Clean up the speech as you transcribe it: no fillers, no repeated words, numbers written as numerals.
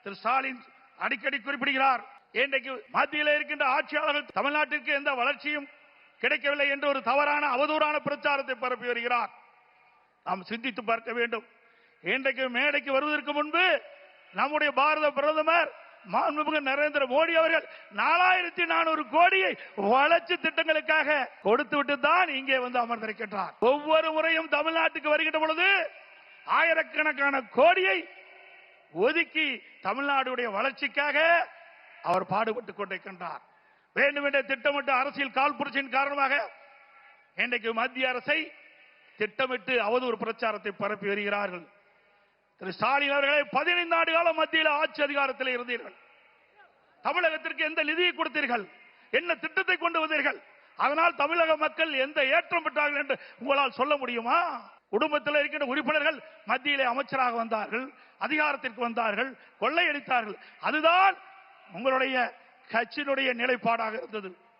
திரு ஸ்டாலின் அடிக்கடி குறிப்பிடுகிறார். இன்றைக்கு மத்தியில் இருக்கின்ற ஆட்சியாளர்கள் தமிழ்நாட்டிற்கு எந்த வளர்ச்சியும் கிடைக்கவில்லை என்று ஒரு தவறான அவதூறான பிரச்சாரத்தை பரப்பி வருகிறார். நாம் சிந்தித்து பார்க்க வேண்டும். இன்றைக்கு மேடைக்கு வருவதற்கு முன்பு நம்முடைய பாரத பிரதமர் மாண்புமிகு நரேந்திர மோடி அவர்கள் 4400 கோடியை வளர்ச்சி திட்டங்களுக்காக கொடுத்துவிட்டு தான் இங்கே வந்து அமர்ந்திருக்கின்றார். ஒவ்வொரு முறையும் தமிழ்நாட்டுக்கு வருகின்ற பொழுது ஆயிரக்கணக்கான கோடியை ஒதுக்கி தமிழ்நாடுடைய வளர்ச்சிக்காக அவர் பாடுபட்டுக் கொண்டிருக்கின்றார். வேண்டுமென்ற திட்டமிட்டு அரசியல் காழ்ப்புணர்ச்சியின் காரணமாக இன்றைக்கு மத்திய அரசை திட்டமிட்டு அவதூறு பிரச்சாரத்தை பரப்பி வருகிறார்கள். திரு ஸ்டாலின் அவர்களை 15 ஆண்டு காலம் மத்தியில் ஆட்சி அதிகாரத்தில் இருந்தீர்கள். தமிழகத்திற்கு எந்த நிதியை கொடுத்தீர்கள்? என்ன திட்டத்தை கொண்டு வந்தீர்கள்? அதனால் தமிழக மக்கள் எந்த ஏற்றம் பெற்றார்கள் என்று உங்களால் சொல்ல முடியுமா? குடும்பத்தில் இருக்கின்ற உறுப்பினர்கள் மத்தியிலே அமைச்சராக வந்தார்கள், அதிகாரத்திற்கு வந்தார்கள், கொள்ளையடித்தார்கள். அதுதான் உங்களுடைய கட்சியினுடைய நிலைப்பாடாக இருந்தது.